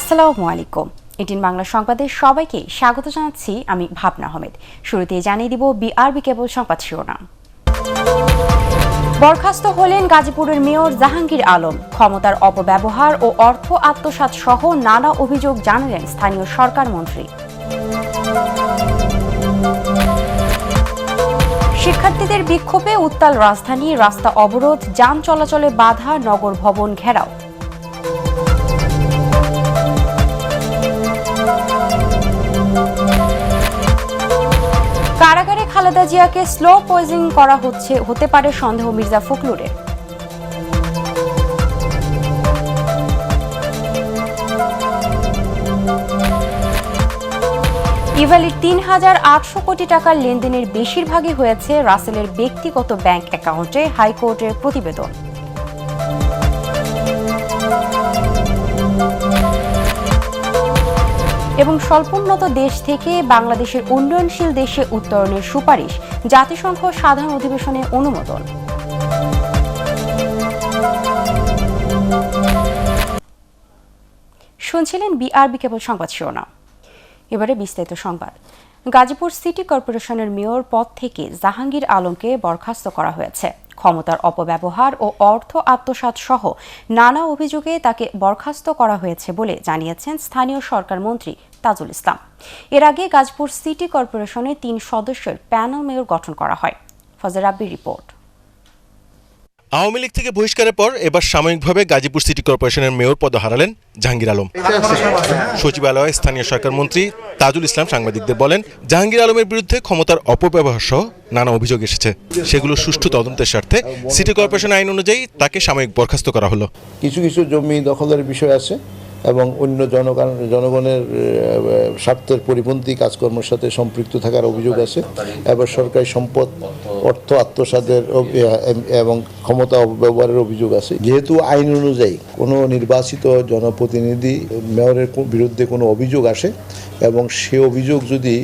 আসসালামু আলাইকুম। 18 বাংলা সংবাদে সবাইকে স্বাগত জানাচ্ছি আমি ভাবনা আহমেদ। শুরুতেই জানিয়ে দিব বিআরবি কেবল সংবাদ শিরোনাম। বরখাস্ত হলেন গাজীপুরের মেয়র জাহাঙ্গীর আলম। ক্ষমতার অপব্যবহার ও অর্থ আত্মসাৎ সহ নানা অভিযোগ জানালেন স্থানীয় সরকার মন্ত্রী। শিক্ষার্থীদের বিক্ষোভে উত্তাল রাজধানী, রাস্তা অবরোধ, যান চলাচলে বাধা, নগর ভবন ঘেরাও। কারাগারে খালেদা জিয়াকে স্লো পয়জনিং করা হতে পারে সন্দেহ মির্জা ফখরুলের। ইভালির ৩,৮০০ কোটি টাকার লেনদেনের বেশিরভাগই হয়েছে রাসেলের ব্যক্তিগত ব্যাংক অ্যাকাউন্টে, হাইকোর্টের প্রতিবেদন। এবং স্বল্পোন্নত দেশ থেকে বাংলাদেশের উন্নয়নশীল দেশে উত্তরণের সুপারিশ, জাতিসংঘ সাধারণ অধিবেশনে অনুমোদন। শুনছিলেন বিআরবি কেবল সংবাদ শিরোনাম। এবারে বিস্তারিত সংবাদ। গাজীপুর সিটি কর্পোরেশনের মেয়র পদ থেকে জাহাঙ্গীর আলমকে বরখাস্ত করা হয়েছে। ক্ষমতার অপব্যবহার ও অর্থ আত্মসাৎ সহ নানা অভিযোগে তাকে বরখাস্ত করা হয়েছে বলে জানিয়েছেন স্থানীয় সরকার মন্ত্রী তাজুল ইসলাম। এর আগে গাজীপুর সিটি কর্পোরেশনে 3 সদস্যের প্যানেল মেয়র গঠন করা হয়। ফজর রাব্বির রিপোর্ট। আওয়ামী লীগ থেকে বহিষ্কারের পর এবার সাময়িকভাবে গাজীপুর সিটি কর্পোরেশনের মেয়র পদ হারালেন জাহাঙ্গীর আলম। সচিবালয়ে স্থানীয় সরকার মন্ত্রী তাজুল ইসলাম সাংবাদিকদের বলেন, জাহাঙ্গীর আলমের বিরুদ্ধে ক্ষমতার অপব্যবহার সহ নানা অভিযোগ এসেছে। সেগুলো সুষ্ঠু তদন্তের স্বার্থে সিটি কর্পোরেশন আইন অনুযায়ী তাকে সাময়িক বরখাস্ত করা হলো। কিছু কিছু জমি দখলের বিষয় আছে এবং অন্য জনগণের স্বার্থের পরিপন্থী কাজকর্মের সাথে সম্পৃক্ত থাকার অভিযোগ আছে। এবার সরকারি সম্পদ, অর্থ আত্মসাতের এবং ক্ষমতা অপব্যবহারের অভিযোগ আছে। যেহেতু আইন অনুযায়ী কোনো নির্বাচিত জনপ্রতিনিধি মেয়রের বিরুদ্ধে কোনো অভিযোগ আসে এবং সে অভিযোগ যদি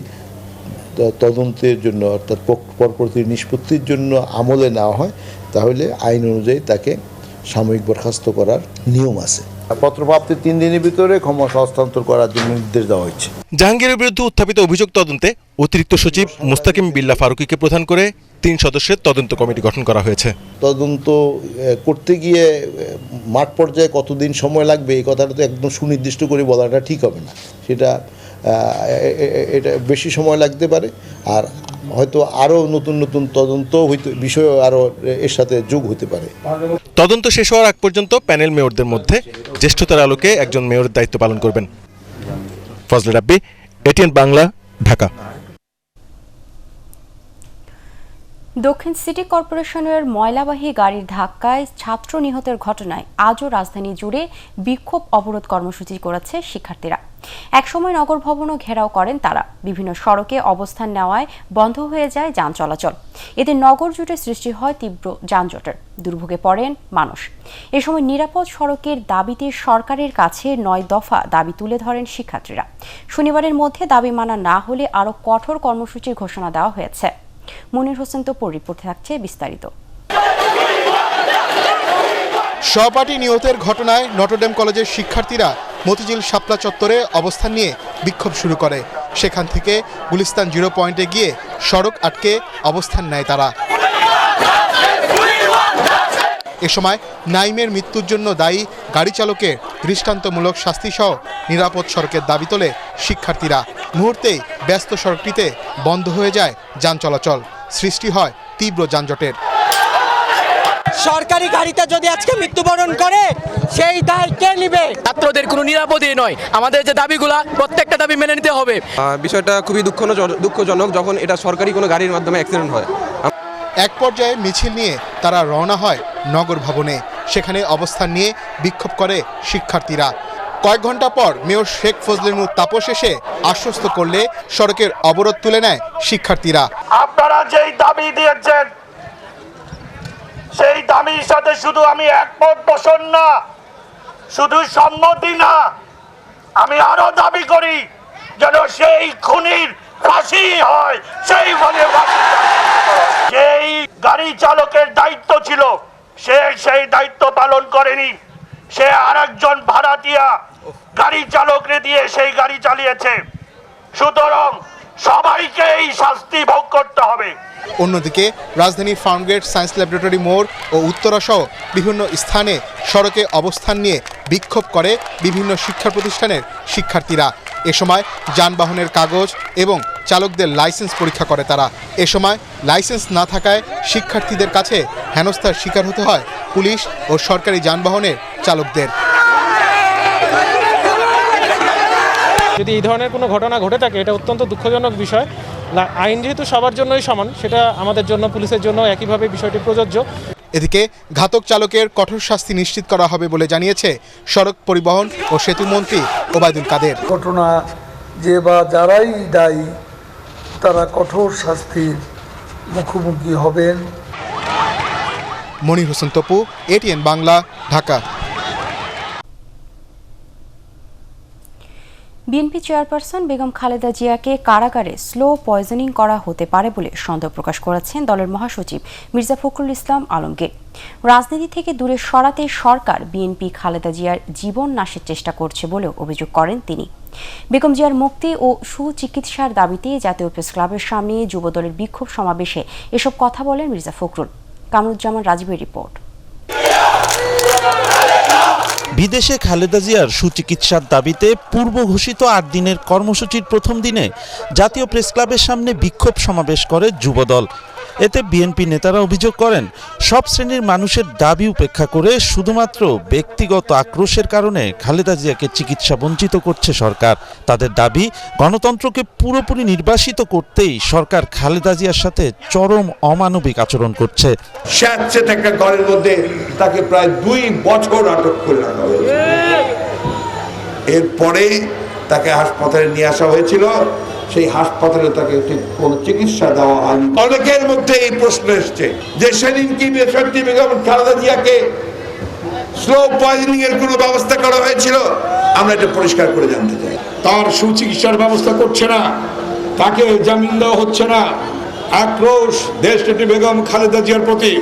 তদন্তের জন্য অর্থাৎ পরবর্তী নিষ্পত্তির জন্য আমলে নেওয়া হয়, তাহলে আইন অনুযায়ী তাকে সাময়িক বরখাস্ত করার নিয়ম আছে। পত্রপ্রাপ্তির 3 দিনের ভিতরে ক্ষমতা হস্তান্তর করার জন্য নির্দেশ দেওয়া হয়েছে। জাহাঙ্গীরের বিরুদ্ধে উত্থাপিত অভিযোগ তদন্তে অতিরিক্ত সচিব মুস্তাকিম বিল্লাহ ফারুকীকে প্রধান করে 3 সদস্যের তদন্ত কমিটি গঠন করা হয়েছে। তদন্ত করতে গিয়ে মাঠ পর্যায়ে কতদিন সময় লাগবে এই কথাটা তো একদম সুনির্দিষ্ট করে বলাটা ঠিক হবে না। এটা বেশি সময় লাগতে পারে, আর হয়তো আরও নতুন নতুন তদন্ত বিষয় আরও এর সাথে যোগ হতে পারে। তদন্ত শেষ হওয়ার আগ পর্যন্ত প্যানেল মেয়রদের মধ্যে জ্যেষ্ঠতার আলোকে একজন মেয়রের দায়িত্ব পালন করবেন। ফজল রাব্বি, এটিএন বাংলা, ঢাকা। দক্ষিণ সিটি কর্পোরেশনের ময়লাবাহী গাড়ির ধাক্কায় ছাত্র নিহতের ঘটনায় আজও রাজধানী জুড়ে বিক্ষোভ অবরোধ কর্মসূচি করেছে শিক্ষার্থীরা। একসময় নগর ভবনও ঘেরাও করেন তারা। বিভিন্ন সড়কে অবস্থান নেওয়ায় বন্ধ হয়ে যায় যান চলাচল। এতে নগর জুড়ে সৃষ্টি হয় তীব্র যানজটের। দুর্ভোগে পড়েন মানুষ। এ সময় নিরাপদ সড়কের দাবিতে সরকারের কাছে 9 দফা দাবি তুলে ধরেন শিক্ষার্থীরা। শনিবারের মধ্যে দাবি মানা না হলে আরও কঠোর কর্মসূচির ঘোষণা দেওয়া হয়েছে। মনির হোসেন তোপর রিপোর্টে থাকছে বিস্তারিত। সহপাঠী নিহতের ঘটনায় নটরডেম কলেজের শিক্ষার্থীরা মতিঝিল শাপলা চত্বরে অবস্থান নিয়ে বিক্ষোভ শুরু করে। সেখান থেকে গুলিস্তান 0 পয়েন্টে গিয়ে সড়ক আটকে অবস্থান নেয় তারা। এ সময় নাইমের মৃত্যুর জন্য দায়ী গাড়ি চালকের দৃষ্টান্তমূলক শাস্তিসহ নিরাপদ সড়কের দাবি তোলে শিক্ষার্থীরা। মুহূর্তেই ব্যস্ত সড়কটিতে বন্ধ হয়ে যায় যান চলাচল। সৃষ্টি হয় তীব্র যানজটের। সরকারি গাড়িতে যদি আজকে মৃত্যুবরণ করে সেই দায় কে নেবে? ছাত্রদের কোনো নিরাপদই নয়। আমাদের যে দাবিগুলা প্রত্যেকটা দাবি মেনে নিতে হবে। বিষয়টা খুবই দুঃখজনক যখন এটা সরকারি কোনো গাড়ির মাধ্যমে অ্যাক্সিডেন্ট হয়। এক পর্যায়ে মিছিল নিয়ে তারা রওনা হয় নগর ভবনে। সেখানে অবস্থান নিয়ে বিক্ষোভ করে শিক্ষার্থীরা। কয়েক ঘন্টা পর মেয়র শেখ ফজলুল মুহ তাপস এসে আশ্বস্ত করলে সড়কের অবরোধ তুলে নেয় শিক্ষার্থীরা। আপনারা যেই দাবি দিয়েছেন সেই দাবির সাথে শুধু আমি একমত পোষণ না, শুধু সম্মতি না, আমি আরো দাবি করি যেন সেই খুনির ফাঁসি হয়। সেই গাড়ি চালকের দায়িত্ব ছিল, সে সেই দায়িত্ব পালন করেনি। সে আরেকজন ভাড়াটিয়া গাড়ি চালকরে দিয়ে সেই গাড়ি চালিয়েছে। সুতরাং সবাইকে এই শাস্তি ভোগ করতে হবে। অন্যদিকে রাজধানীর ফার্মগেট সায়েন্স ল্যাবরেটরি মোড় ও উত্তরা সহ বিভিন্ন স্থানে সড়কে অবস্থান নিয়ে বিক্ষোভ করে বিভিন্ন শিক্ষা প্রতিষ্ঠানের শিক্ষার্থীরা। এ সময় যানবাহনের কাগজ এবং চালকদের লাইসেন্স পরীক্ষা করে তারা। এ সময় লাইসেন্স না থাকায় শিক্ষার্থীদের কাছে হেনস্থার শিকার হতে হয় পুলিশ ও সরকারি যানবাহনের চালকদের। যদি এই ধরনের কোনো ঘটনা ঘটে থাকে এটা অত্যন্ত দুঃখজনক বিষয়। আইন যেহেতু সবার জন্যই সমান, সেটা আমাদের জন্য পুলিশের জন্য একইভাবে বিষয়টি প্রযোজ্য। এদিকে ঘাতক চালকের কঠোর শাস্তি নিশ্চিত করা হবে বলে জানিয়েছে সড়ক পরিবহন ও সেতু মন্ত্রী ওবায়দুল কাদের। ঘটনা যে বা যারাই দায়ী তারা কঠোর শাস্তির মুখোমুখি হবেন। Monir Hossain Topu, ATN Bangla, Dhaka. BNP chairperson Begum Khaleda জিয়াকে কারাগারে স্লো পয়জনিং করা হতে পারে বলে সন্দেহ প্রকাশ করেছেন দলের মহাসচিব মির্জা ফখরুল ইসলাম আলমগীর। রাজনীতি থেকে দূরে সরাতে সরকার বিএনপি খালেদা জিয়ার জীবন নাশের চেষ্টা করছে বলেও অভিযোগ করেন তিনি। বেগম জিয়ার মুক্তি ও সুচিকিৎসার দাবিতে জাতীয় প্রেস ক্লাবের সামনে যুবদলের বিক্ষোভ সমাবেশে এসব কথা বলেন মির্জা ফখরুল। কামরুজ্জামান রাজীবের রিপোর্ট। বিদেশে খালেদা জিয়ার সুচিকিৎসার দাবিতে পূর্ব ঘোষিত 8 দিনের কর্মসূচির প্রথম দিনে জাতীয় প্রেস ক্লাবের সামনে বিক্ষোভ সমাবেশ করে যুবদল। এতে বিএনপি নেতারা অভিযোগ করেন, সব শ্রেণীর মানুষের দাবি উপেক্ষা করে শুধুমাত্র ব্যক্তিগত আক্রোশের কারণে খালেদা জিয়াকে চিকিৎসা বঞ্চিত করছে সরকার। তাদের দাবি, গণতন্ত্রকে পুরোপুরি নির্বাসিত করতেই সরকার খালেদা জিয়ার সাথে চরম অমানবিক আচরণ করছে। স্যাঁতসেঁতে একটা ঘরের মধ্যে তাকে প্রায় 2 বছর আটক করে রাখা হয়েছে। এরপরে তাকে হাসপাতালে নিয়ে আসা হয়েছিল, সেই হাসপাতালে তাকে ঠিক কোনো চিকিৎসা দেওয়া হয়নি। অনেকের মধ্যে এই প্রশ্ন এসছে যে সেদিন কি সত্যি বেগম খালেদা জিয়াকে স্লো পয়জনিং এর কোনো ব্যবস্থা করা হয়েছিল? আমরা এটা পরিষ্কার করে জানতে চাই। তার সুচিকিৎসার ব্যবস্থা করছে না, তাকে জামিন দেওয়া হচ্ছে না। আক্রোশ দেশনেত্রী বেগম খালেদা জিয়ার প্রতি।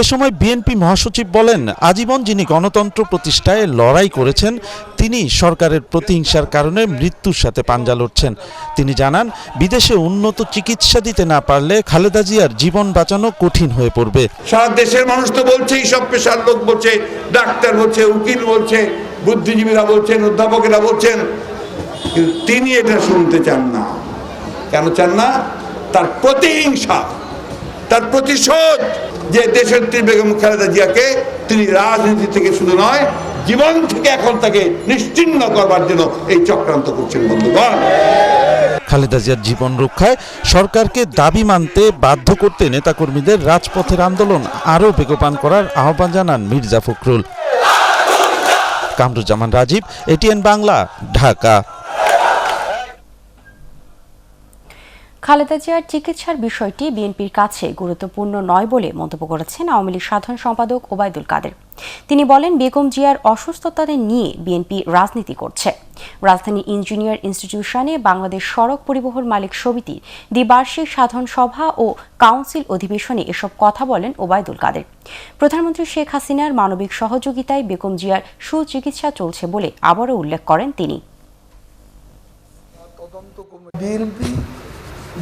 এ সময় বিএনপি মহাসচিব বলেন, আজীবন যিনি গণতন্ত্র প্রতিষ্ঠায় লড়াই করেছেন তিনি সরকারের প্রতিহিংসার কারণে মৃত্যুর সাথে পাঞ্জা লড়ছেন। তিনি জানান, বিদেশে উন্নত চিকিৎসা দিতে না পারলে খালেদা জিয়ার জীবন বাঁচানো কঠিন হয়ে পড়বে। সারা দেশের মানুষ তো বলছে, সব পেশার লোক বলছে, ডাক্তার বলছে, উকিল বলছে, বুদ্ধিজীবীরা বলছেন, অধ্যাপকেরা বলছেন, কিন্তু তিনি এটা শুনতে চান না। কেন চান না? তার প্রতিহিংসা, তার প্রতিশোধ, যে দেশের বেগম খালেদা জিয়াকে তিনি রাজনীতি থেকে শুধু নয় জীবন থেকে এখন তাকে নিশ্চিহ্ন করবার জন্য এই চক্রান্ত করছেন। বন্ধুগণ, খালেদা জিয়ার জীবন রক্ষায় সরকারকে দাবি মানতে বাধ্য করতে নেতাকর্মীদের রাজপথের আন্দোলন আরও বেগবান করার আহ্বান জানান মির্জা ফখরুল। কামরুজ্জামান রাজীব, এটিএন বাংলা, ঢাকা। খালেদা জিয়ার চিকিৎসার বিষয়টি বিএনপির কাছে গুরুত্বপূর্ণ নয় বলে মন্তব্য করেছেন আওয়ামী লীগ সাধারণ সম্পাদক ওবায়দুল কাদের। তিনি বলেন, বেগম জিয়ার অসুস্থতাদের নিয়ে বিএনপি রাজনীতি করছে। রাজধানী ইঞ্জিনিয়ার ইনস্টিটিউশনে বাংলাদেশ সড়ক পরিবহন মালিক সমিতির দ্বিবার্ষিক সাধারণ সভা ও কাউন্সিল অধিবেশনে এসব কথা বলেন ওবায়দুল কাদের। প্রধানমন্ত্রী শেখ হাসিনার মানবিক সহযোগিতায় বেগম জিয়ার সুচিকিৎসা চলছে বলে আবারও উল্লেখ করেন তিনি।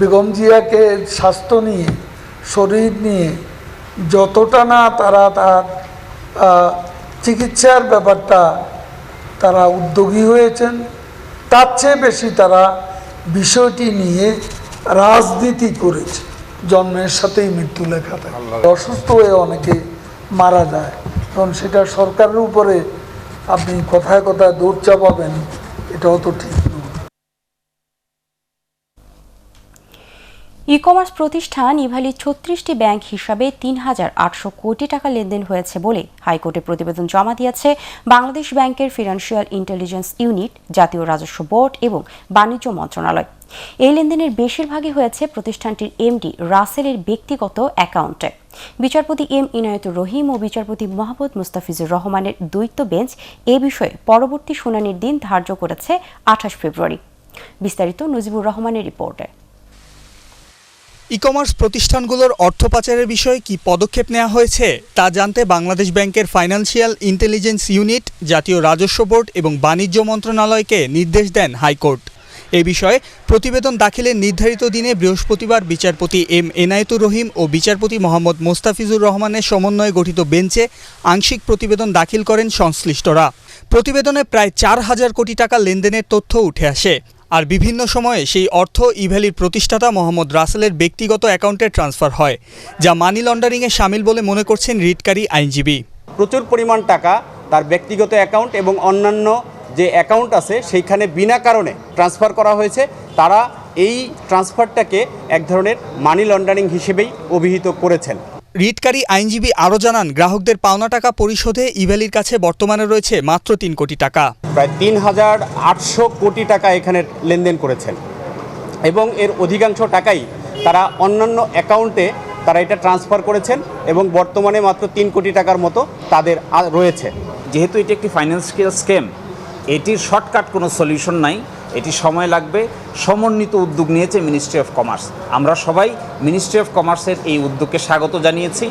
বেগম জিয়াকে স্বাস্থ্য নিয়ে, শরীর নিয়ে যতটা না তারা তার চিকিৎসার ব্যাপারটা তারা উদ্যোগী হয়েছেন, তার চেয়ে বেশি তারা বিষয়টি নিয়ে রাজনীতি করেছে। জন্মের সাথেই মৃত্যু লেখা থাকে, অসুস্থ হয়ে অনেকে মারা যায়, কারণ সেটা সরকারের উপরে আপনি কথায় কথায় দৌড় চাপাবেন, এটাও তো ঠিক। ই কমার্স প্রতিষ্ঠান ইভালি 36টি ব্যাংক হিসাবে 3,800 কোটি টাকা লেনদেন হয়েছে বলে হাইকোর্টে প্রতিবেদন জমা দিয়েছে বাংলাদেশ ব্যাংকের ফিনান্সিয়াল ইন্টেলিজেন্স ইউনিট, জাতীয় রাজস্ব বোর্ড এবং বাণিজ্য মন্ত্রণালয়। এই লেনদেনের বেশিরভাগই হয়েছে প্রতিষ্ঠানটির এমডি রাসেলের ব্যক্তিগত অ্যাকাউন্টে। বিচারপতি এম ইনায়েতুর রহিম ও বিচারপতি মোহাম্মদ মুস্তাফিজুর রহমানের দ্বৈত বেঞ্চ এ বিষয়ে পরবর্তী শুনানির দিন ধার্য করেছে 28 ফেব্রুয়ারি। বিস্তারিত নজিবুর রহমানের রিপোর্টে। ই কমার্স প্রতিষ্ঠানগুলোর অর্থ পাচারের বিষয়ে কি পদক্ষেপ নেওয়া হয়েছে তা জানতে বাংলাদেশ ব্যাংকের ফাইন্যান্সিয়াল ইন্টেলিজেন্স ইউনিট, জাতীয় রাজস্ব বোর্ড এবং বাণিজ্য মন্ত্রণালয়কে নির্দেশ দেন হাইকোর্ট। এ বিষয়ে প্রতিবেদন দাখিলের নির্ধারিত দিনে বৃহস্পতিবার বিচারপতি এম এনায়েতুর রহিম ও বিচারপতি মোহাম্মদ মোস্তাফিজুর রহমানের সমন্বয়ে গঠিত বেঞ্চে আংশিক প্রতিবেদন দাখিল করেন সংশ্লিষ্টরা। প্রতিবেদনে প্রায় 4,000 কোটি টাকা লেনদেনের তথ্য উঠে আসে। আর বিভিন্ন সময়ে সেই অর্থ ইভ্যালির প্রতিষ্ঠাতা মোহাম্মদ রাসেলের ব্যক্তিগত অ্যাকাউন্টে ট্রান্সফার হয়, যা মানি লন্ডারিংয়ে শামিল বলে মনে করছেন রিটকারী আইনজীবী। প্রচুর পরিমাণ টাকা তার ব্যক্তিগত অ্যাকাউন্ট এবং অন্যান্য যে অ্যাকাউন্ট আছে সেইখানে বিনা কারণে ট্রান্সফার করা হয়েছে। তারা এই ট্রান্সফারটাকে এক ধরনের মানি লন্ডারিং হিসেবেই অভিহিত করেছেন। রিটকারী আইনজীবী আরও জানান, গ্রাহকদের পাওনা টাকা পরিশোধে ইভ্যালির কাছে বর্তমানে রয়েছে মাত্র 3 কোটি টাকা। প্রায় 3,800 কোটি টাকা এখানে লেনদেন করেছেন এবং এর অধিকাংশ টাকাই তারা অন্যান্য অ্যাকাউন্টে তারা এটা ট্রান্সফার করেছেন এবং বর্তমানে মাত্র 3 কোটি টাকার মতো তাদের রয়েছে। যেহেতু এটি একটি ফাইন্যান্সিয়াল স্ক্যাম, এটির শর্টকাট কোনো সলিউশন নাই, এটি সময় লাগবে। সমন্বিত উদ্যোগ নিয়েছে মিনিস্ট্রি অফ কমার্স। আমরা সবাই মিনিস্ট্রি অফ কমার্সের এই উদ্যোগকে স্বাগত জানিয়েছি।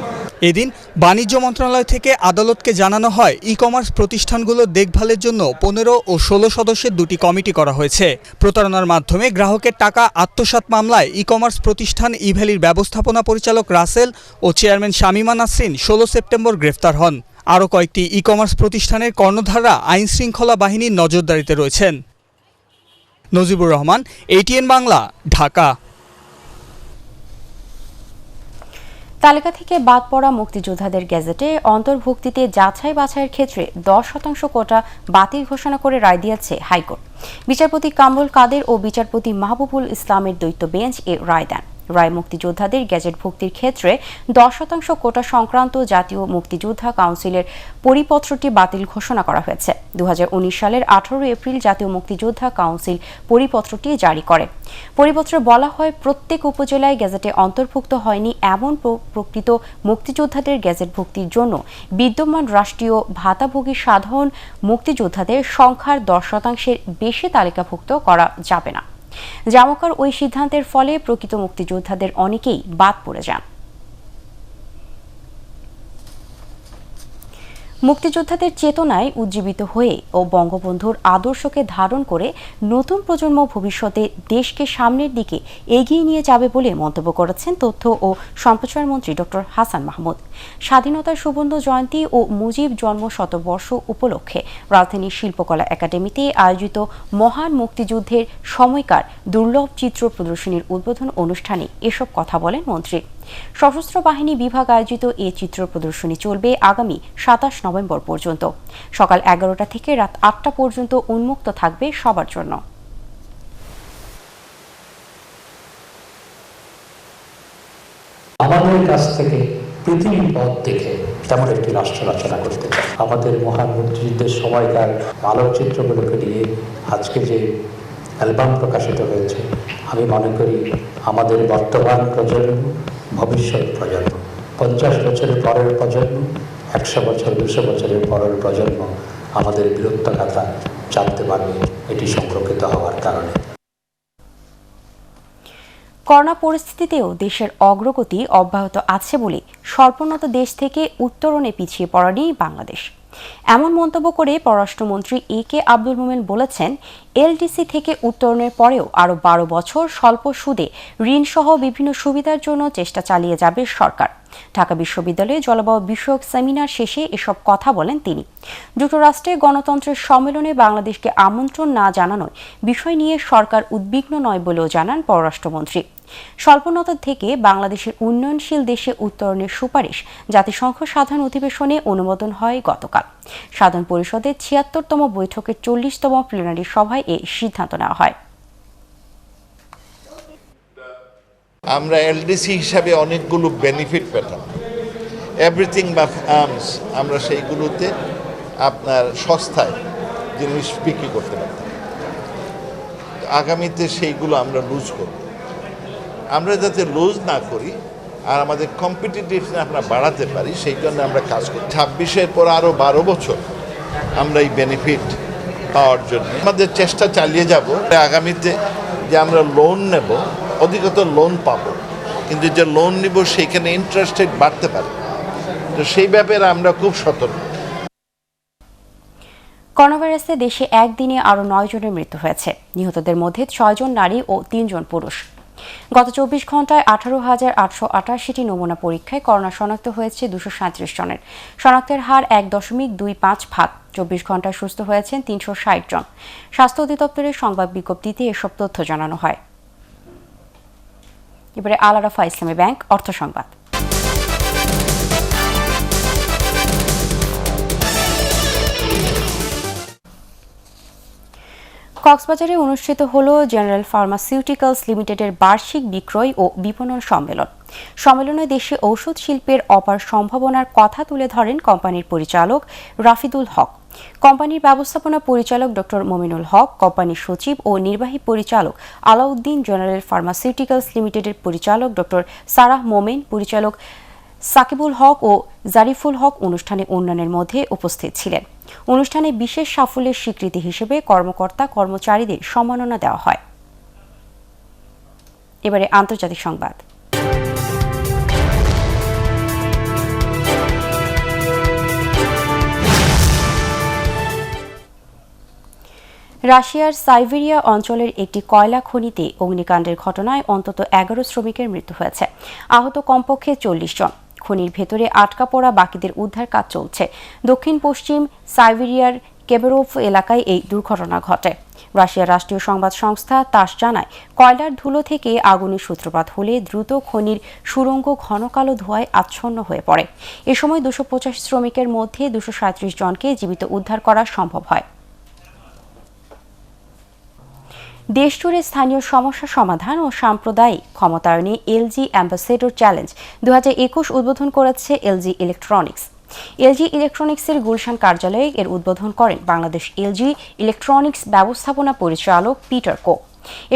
এদিন বাণিজ্য মন্ত্রণালয় থেকে আদালতকে জানানো হয়, ই কমার্স প্রতিষ্ঠানগুলোর দেখভালের জন্য 15 ও 16 সদস্যের 2টি কমিটি করা হয়েছে। প্রতারণার মাধ্যমে গ্রাহকের টাকা আত্মসাৎ মামলায় ই কমার্স প্রতিষ্ঠান ইভ্যালির ব্যবস্থাপনা পরিচালক রাসেল ও চেয়ারম্যান শামিমা নাসরিন 16 সেপ্টেম্বর গ্রেফতার হন। আরও কয়েকটি ই কমার্স প্রতিষ্ঠানের কর্ণধাররা আইন শৃঙ্খলা বাহিনীর নজরদারিতে রয়েছেন। নজিবুর রহমান, ATN বাংলা, ঢাকা। তালিকা থেকে বাদ পড়া মুক্তিযোদ্ধাদের গেজেটে অন্তর্ভুক্তিতে যাচাই বাছাইয়ের ক্ষেত্রে 10% কোটা বাতিল ঘোষণা করে রায় দিয়েছে হাইকোর্ট। বিচারপতি কামরুল কাদের ও বিচারপতি মাহবুবুল ইসলামের দ্বৈত বেঞ্চ এ রায় দেন। রায় মুক্তিযোদ্ধাদের গেজেটভুক্তির ক্ষেত্রে 10% কোটা সংক্রান্ত জাতীয় মুক্তিযোদ্ধা কাউন্সিলের পরিপত্রটি বাতিল ঘোষণা করা হয়েছে। 2019 সালের 18 এপ্রিল জাতীয় মুক্তিযোদ্ধা কাউন্সিল পরিপত্রটি জারি করে। পরিপত্রে বলা হয়, প্রত্যেক উপজেলায় গেজেটে অন্তর্ভুক্ত হয়নি এমন প্রকৃত মুক্তিযোদ্ধাদের গেজেটভুক্তির জন্য বিদ্যমান রাষ্ট্রীয় ভাতাভোগী সাধারণ মুক্তিযোদ্ধাদের সংখ্যার 10%-এর বেশি তালিকাভুক্ত করা যাবে না। জামকার ওই সিদ্ধান্তের ফলে প্রকৃত মুক্তিযোদ্ধাদের অনেকেই বাদ পড়ে যান। মুক্তিযোদ্ধাদের চেতনায় উজ্জীবিত হয়ে ও বঙ্গবন্ধুর আদর্শকে ধারণ করে নতুন প্রজন্ম ভবিষ্যতে দেশকে সামনের দিকে এগিয়ে নিয়ে যাবে বলে মন্তব্য করেছেন তথ্য ও সম্প্রচার মন্ত্রী ডক্টর হাসান মাহমুদ। স্বাধীনতার সুবর্ণ জয়ন্তী ও মুজিব জন্ম শতবর্ষ উপলক্ষে রাজধানীর শিল্পকলা একাডেমিতে আয়োজিত মহান মুক্তিযুদ্ধের সময়কার দুর্লভ চিত্র প্রদর্শনীর উদ্বোধন অনুষ্ঠানে এসব কথা বলেন মন্ত্রী। সশস্ত্র বাহিনী বিভাগ আয়োজিত এই চিত্র প্রদর্শনী চলবে আগামী 27 নভেম্বর পর্যন্ত। সকাল 11টা থেকে রাত 8টা পর্যন্ত উন্মুক্ত থাকবে সবার জন্য। আমাদের কাছ থেকে পৃথিবীর পথ দেখে তেমন একটি রাষ্ট্র রচনা করতে চাই। আমাদের মহান মুক্তিযুদ্ধের সময়কার আলোকচিত্রগুলোকে নিয়ে আজকে যে অ্যালবাম প্রকাশিত হয়েছে, আমি মনে করি আমাদের বর্তমান প্রজন্ম, ভবিষ্যৎ প্রজন্ম, 50 বছরের পরের প্রজন্ম, 100 বছর 200 বছরের পরের প্রজন্ম আমাদের বীরত্বগাথা জানতে পারবে এটি সংরক্ষিত হওয়ার কারণে। করোনা পরিস্থিতিতেও দেশের অগ্রগতি অব্যাহত আছে বলে স্বল্পোন্নত দেশ থেকে উত্তরণে পিছিয়ে পড়েনি বাংলাদেশ। এমন মন্তব্য করে পররাষ্ট্রমন্ত্রী AK আব্দুল মোমেন বলেছেন, LDC থেকে উত্তরণের পরেও আরও 12 বছর স্বল্প সুদে ঋণসহ বিভিন্ন সুবিধার জন্য চেষ্টা চালিয়ে যাবে সরকার। ঢাকা বিশ্ববিদ্যালয়ে জলবায়ু বিষয়ক সেমিনার শেষে এসব কথা বলেন তিনি। যুক্তরাষ্ট্রে গণতন্ত্রের সম্মেলনে বাংলাদেশকে আমন্ত্রণ না জানানোর বিষয় নিয়ে সরকার উদ্বিগ্ন নয় বলেও জানান পররাষ্ট্রমন্ত্রী। স্বল্পোন্নত থেকে বাংলাদেশের উন্নয়নশীল দেশে উত্তরণের সুপারিশ জাতিসংঘ সাধারণ অধিবেশনে অনুমোদন হয় গতকাল। সাধারণ পরিষদের 76তম বৈঠকের 40তম প্লেনারি সভায় এই সিদ্ধান্ত নেওয়া হয়। আমরা LDC হিসাবে অনেকগুলো বেনিফিট পেতাম, এভরিথিং বা আর্মস, আমরা সেইগুলোতে আপনার সস্তায় জিনিস বিক্রি করতে পারতাম। আগামীতে সেইগুলো আমরা লুজ করব। আমরা যাতে লুজ না করি আর আমাদের কম্পিটিটিভনেস আমরা বাড়াতে পারি, সেই জন্য আমরা কাজ করি। 26-এর পর আরও 12 বছর আমরা এই বেনিফিট পাওয়ার জন্য আমাদের চেষ্টা চালিয়ে যাব। আগামীতে যে আমরা লোন নেব, অধিকতর লোন পাবো, কিন্তু যে লোন নিব সেইখানে ইন্টারেস্ট রেট বাড়তে পারে, তো সেই ব্যাপারে আমরা খুব সতর্ক। করোনাভাইরাসে দেশে একদিনে আরও 9 জনের মৃত্যু হয়েছে। নিহতদের মধ্যে 6 জন নারী ও 3 জন পুরুষ। গত 24 ঘন্টায় 18,888টি নমুনা পরীক্ষায় করোনা শনাক্ত হয়েছে 237 জনের। শনাক্তের হার 1.25 24 ঘন্টায় সুস্থ হয়েছেন 360 জন। স্বাস্থ্য অধিদপ্তরের সংবাদ বিজ্ঞপ্তিতে এসব তথ্য জানানো হয়। এবারে আল আরাফা ইসলামী ব্যাংক অর্থ সংবাদ। কক্সবাজারে অনুষ্ঠিত হল জেনারেল ফার্মাসিউটিক্যালস লিমিটেডের বার্ষিক বিক্রয় ও বিপণন সম্মেলন। সম্মেলনে দেশে ঔষধ শিল্পের অপার সম্ভাবনার কথা তুলে ধরেন কোম্পানির পরিচালক রাফিদুল হক, কোম্পানির ব্যবস্থাপনা পরিচালক ডক্টর মমিনুল হক, কোম্পানির সচিব ও নির্বাহী পরিচালক আলাউদ্দিন, জেনারেল ফার্মাসিউটিক্যালস লিমিটেডের পরিচালক ডক্টর সারাহ মোমেন, পরিচালক সাকিবুল হক ও জারিফুল হক অনুষ্ঠানে অন্যান্যের মধ্যে উপস্থিত ছিলেন। অনুষ্ঠানে বিশেষ সাফল্যের স্বীকৃতি হিসেবে কর্মকর্তা কর্মচারীদের সম্মাননা দেওয়া হয়। এবারে আন্তর্জাতিক সংবাদ। রাশিয়ার সাইবেরিয়া অঞ্চলের একটি কয়লা খনিতে অগ্নিকাণ্ডের ঘটনায় অন্তত 11 শ্রমিকের মৃত্যু হয়েছে, আহত কমপক্ষে 40 জন। খনির ভেতরে আটকা পড়া বাকিদের উদ্ধার কাজ চলছে। দক্ষিণ পশ্চিম সাইবেরিয়ার কেবেরোভ এলাকায় এই দুর্ঘটনা ঘটে। রাশিয়ার রাষ্ট্রীয় সংবাদ সংস্থা তাস জানায়, কয়লার ধুলো থেকে আগুনের সূত্রপাত হলে দ্রুত খনির সুড়ঙ্গ ঘন কালো ধোঁয়ায় আচ্ছন্ন হয়ে পড়ে। এ সময় 285 শ্রমিকের মধ্যে 237 জনকে জীবিত উদ্ধার করা সম্ভব হয়। দেশজুড়ে স্থানীয় সমস্যা সমাধান ও সাম্প্রদায়িক ক্ষমতায়নে এলজি অ্যাম্বাসেডর চ্যালেঞ্জ 2021 উদ্বোধন করেছে এলজি ইলেকট্রনিক্স। এলজি ইলেকট্রনিক্সের গুলশান কার্যালয়ে এর উদ্বোধন করেন বাংলাদেশ এলজি ইলেকট্রনিক্স ব্যবস্থাপনা পরিচালক পিটার কো।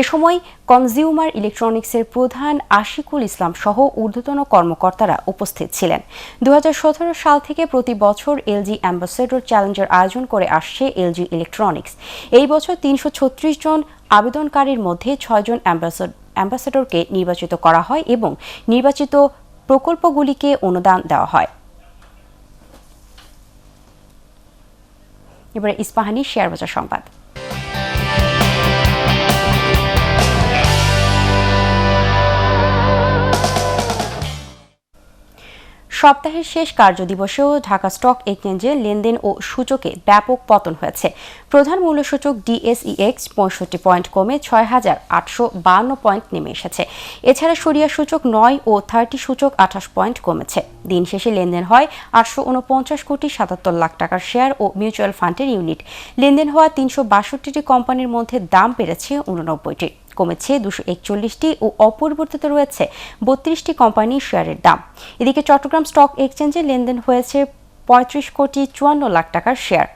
এ সময় কনজিউমার ইলেকট্রনিক্সের প্রধান আশিকুল ইসলাম সহ ঊর্ধ্বতন কর্মকর্তারা উপস্থিত ছিলেন। 2017 সাল থেকে প্রতি বছর এলজি অ্যাম্বাসেডর চ্যালেঞ্জের আয়োজন করে আসছে এলজি ইলেকট্রনিক্স। এই বছর 336 জন আবেদনকারীর মধ্যে 6 জন অ্যাম্বাসেডরকে নির্বাচিত করা হয় এবং নির্বাচিত প্রকল্পগুলিকে অনুদান দেওয়া হয়। এবারে ইস্পাহানি শেয়ার বাজার সংবাদ। সপ্তাহের শেষ কার্যদিবসেও ঢাকা স্টক এক্সচেঞ্জে লেনদেন ও সূচকে ব্যাপক পতন হয়েছে। প্রধান মূল্যসূচক ডিএসইএক্স 65 পয়েন্ট কমে 6,852 পয়েন্ট নেমে এসেছে। এছাড়া সরিয়া সূচক 9 ও 30 সূচক 28 পয়েন্ট কমেছে। দিন শেষে লেনদেন হয় 849 কোটি 77 লাখ টাকার শেয়ার ও মিউচুয়াল ফান্ডের ইউনিট। লেনদেন হওয়া 362টি কোম্পানির মধ্যে দাম বেড়েছে 89টি, কমেছে 241টি ও অপরিবর্তিত রয়েছে 32টি কোম্পানির শেয়ারের দাম। এদিকে চট্টগ্রাম স্টক এক্সচেঞ্জে লেনদেন হয়েছে 35 কোটি 54 লাখ টাকার শেয়ার।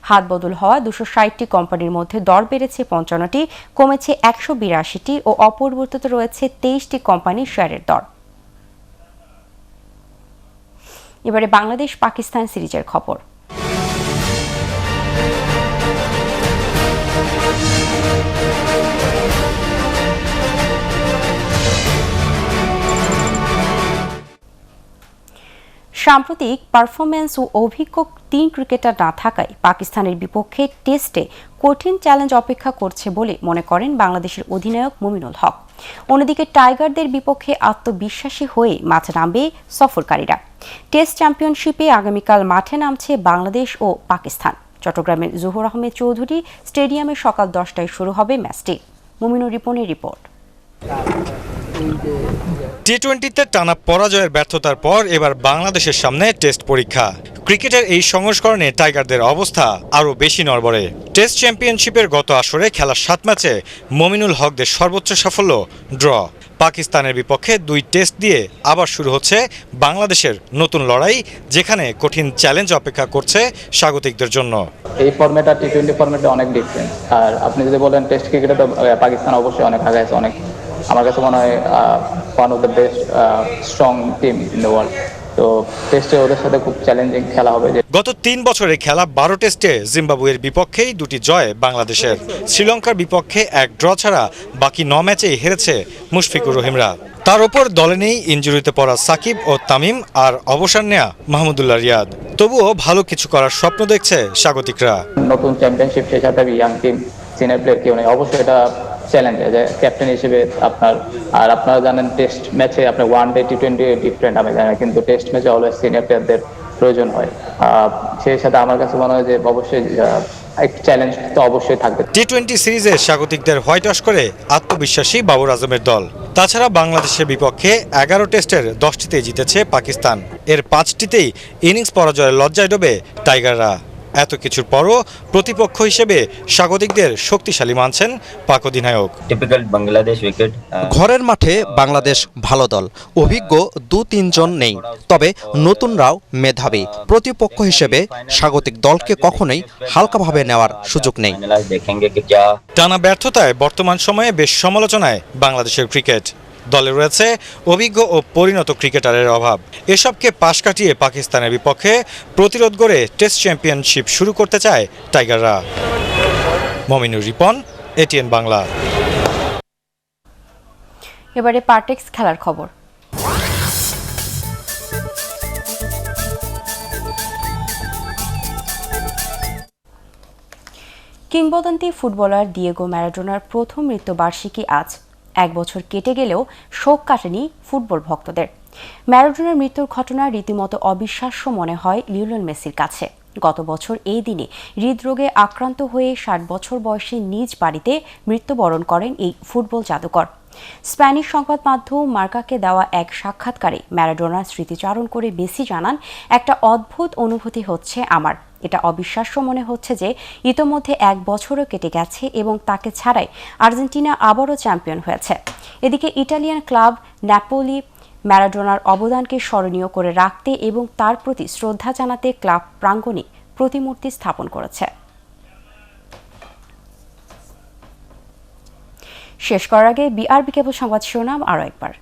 হাত বদল হওয়া 260টি কোম্পানির মধ্যে দর বেড়েছে 55টি, কমেছে 182টি ও অপরিবর্তিত রয়েছে 23টি কোম্পানির শেয়ারের দর। এবারে বাংলাদেশ পাকিস্তান সিরিজের খবর। সাম্প্রতিক পারফরম্যান্স ও অভিজ্ঞ 3 ক্রিকেটার না থাকায় পাকিস্তানের বিপক্ষে টেস্টে কঠিন চ্যালেঞ্জ অপেক্ষা করছে বলে মনে করেন বাংলাদেশের অধিনায়ক মমিনুল হক। অন্যদিকে টাইগারদের বিপক্ষে আত্মবিশ্বাসী হয়ে মাঠে নামবে সফরকারীরা। টেস্ট চ্যাম্পিয়নশিপে আগামীকাল মাঠে নামছে বাংলাদেশ ও পাকিস্তান। চট্টগ্রামের জহুর আহমেদ চৌধুরী স্টেডিয়ামে সকাল 10টায় শুরু হবে ম্যাচটি। মুমিনুর রিপনের রিপোর্ট। টি-20তে টানা পরাজয়ের ব্যর্থতার পর এবার বাংলাদেশের সামনে টেস্ট পরীক্ষা। ক্রিকেটের এই সংস্করণে টাইগারদের অবস্থা আরও বেশি নড়বড়ে। টেস্ট চ্যাম্পিয়নশিপের গত আসরে খেলা 7 ম্যাচে মমিনুল হকদের সর্বোচ্চ সাফল্য ড্র। পাকিস্তানের বিপক্ষে 2 টেস্ট দিয়ে আবার শুরু হচ্ছে বাংলাদেশের নতুন লড়াই, যেখানে কঠিন চ্যালেঞ্জ অপেক্ষা করছে স্বাগতিকদের জন্য। এই ফরম্যাট আর টি-20 ফরম্যাটে অনেক ডিফারেন্স। আর আপনি যদি বলেন টেস্ট ক্রিকেটে তো পাকিস্তান অবশ্যই অনেক আগে আছে। অনেক আমার কাছে মনে হয় one of the best strong team in the world. তো টেস্টে ওদের সাথে খুব চ্যালেঞ্জিং খেলা হবে। গত 3 বছরে খেলা 12 টেস্টে জিম্বাবুয়ের বিপক্ষেই 2টি জয় বাংলাদেশের। শ্রীলঙ্কার বিপক্ষে 1 ড্র ছাড়া বাকি 9 ম্যাচেই হেরেছে মুশফিকুর রহিমরা। তার ওপর দলে নেই ইনজুরিতে পড়া সাকিব ও তামিম, আর অবসর নেয়া মাহমুদুল্লাহ রিয়াদ। তবুও ভালো কিছু করার স্বপ্ন দেখছে স্বাগতিকরা। নতুন চ্যাম্পিয়নশিপ শেষ হতে ইয়াং টিম, সিনিয়র প্লেয়ার কেউ নেই, অবশ্যই এটা চ্যালেঞ্জ যে ক্যাপ্টেন হিসেবে আপনারা জানেন টেস্ট ম্যাচে আপনার ওয়ানডে টি20 ডিফারেন্ট আমি জানি, কিন্তু টেস্ট ম্যাচে অলওয়েজ সিনিয়র প্লেয়ারদের প্রয়োজন হয়। সেই সাথে আমার কাছে মনে হয় যে অবশ্যই একটা চ্যালেঞ্জ তো অবশ্যই থাকবে। টি20 সিরিজে স্বাগতিকদের হোয়াইট ওয়াশ করে আত্মবিশ্বাসী বাবর আজমের দল। তাছাড়া বাংলাদেশের বিপক্ষে 11 টেস্টের 10টিতে জিতেছে পাকিস্তান। এর 5টিতেই ইনিংস পরাজয়ের লজ্জায় ডোবে টাইগাররা। এত কিছুর পরও প্রতিপক্ষ হিসেবে স্বাগতিকদের শক্তিশালী মানছেন পাক অধিনায়ক। Typical Bangladesh wicket. ঘরের মাঠে বাংলাদেশ ভালো দল, অভিজ্ঞ 2-3 জন নেই, তবে নতুনরাও মেধাবী। প্রতিপক্ষ হিসেবে স্বাগতিক দলকে কখনোই হালকাভাবে নেওয়ার সুযোগ নেই। টানা ব্যর্থতায় বর্তমান সময়ে বেশ সমালোচনায় বাংলাদেশের ক্রিকেট। দলে রয়েছে অভিজ্ঞ ও পরিণত ক্রিকেটারের অভাব। এসবকে পাশ কাটিয়ে পাকিস্তানের বিপক্ষে প্রতিরোধ গড়ে টেস্ট চ্যাম্পিয়নশিপ শুরু করতে চায় টাইগাররা। মমিনুর রিপন, এটিএন বাংলা। এবারে পার্টেক্স খেলার খবর। কিংবদন্তি ফুটবলার দিয়েগো ম্যারাডোনার প্রথম মৃত্যুবার্ষিকী আজ। 1 বছর কেটে গেলেও শোক কাটেনি ফুটবল ভক্তদের। ম্যারাডোনার মৃত্যুর ঘটনা রীতিমতো অবিশ্বাস্য মনে হয় লিওনেল মেসির কাছে। গত বছর এই দিনে হৃদরোগে আক্রান্ত হয়ে 60 বছর বয়সে নিজ বাড়িতে মৃত্যুবরণ করেন এই ফুটবল জাদুকর। স্প্যানিশ সংবাদ মাধ্যম মার্কাকে দেওয়া এক সাক্ষাৎকারে ম্যারাডোনার স্মৃতিচারণ করে মেসি জানান, একটা অদ্ভুত অনুভূতি হচ্ছে আমার। এটা অবিশ্বাস্য মনে হচ্ছে যে ইতোমধ্যে 1 বছরও কেটে গেছে এবং তাকে ছাড়াই আর্জেন্টিনা আবারও চ্যাম্পিয়ন হয়েছে। এদিকে ইটালিয়ান ক্লাব ন্যাপোলি ম্যারাডোনার অবদানকে স্মরণীয় করে রাখতে এবং তার প্রতি শ্রদ্ধা জানাতে ক্লাব প্রাঙ্গণে প্রতিমূর্তি স্থাপন করেছে। শেষ করার আগে বিআরবি কেবল সংবাদ শিরোনাম আরও একবার।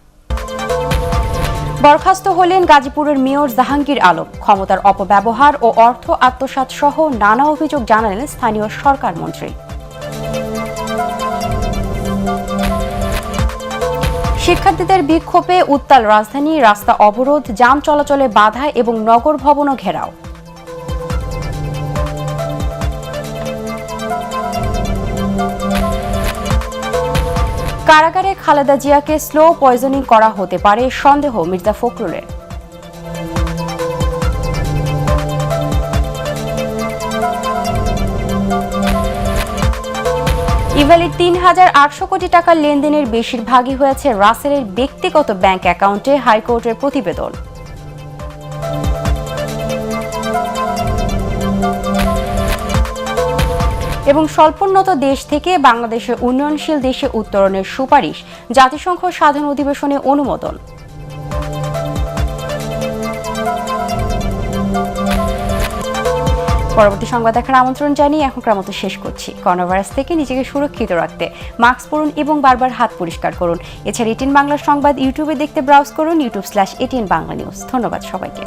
বরখাস্ত হলেন গাজীপুরের মেয়র জাহাঙ্গীর আলম। ক্ষমতার অপব্যবহার ও অর্থ আত্মসাৎ সহ নানা অভিযোগ জানালেন স্থানীয় সরকার মন্ত্রী। শিক্ষার্থীদের বিক্ষোভে উত্তাল রাজধানী, রাস্তা অবরোধ, যান চলাচলে বাধা এবং নগর ভবনও ঘেরাও। কারাগারে খালেদা জিয়াকে স্লো পয়জনিং করা হতে পারে সন্দেহ মির্জা ফখরুলের। ইভ্যালির ৩,৮০০ কোটি টাকার লেনদেনের বেশিরভাগই হয়েছে রাসেলের ব্যক্তিগত ব্যাংক অ্যাকাউন্টে, হাইকোর্টের প্রতিবেদন। এবং স্বল্পোন্নত দেশ থেকে বাংলাদেশের উন্নয়নশীল দেশে উত্তরণের সুপারিশ, জাতিসংঘ সাধারণ অধিবেশনে অনুমোদন। পরবর্তী সংবাদ দেখার আমন্ত্রণ জানিয়ে এখনকার মতো শেষ করছি। করোনা ভাইরাস থেকে নিজেকে সুরক্ষিত রাখতে মাস্ক পরুন এবং বারবার হাত পরিষ্কার করুন। এছাড়া এটিএন বাংলার সংবাদ ইউটিউবে দেখতে ব্রাউজ করুন youtube/ATN বাংলা নিউজ। ধন্যবাদ সবাইকে।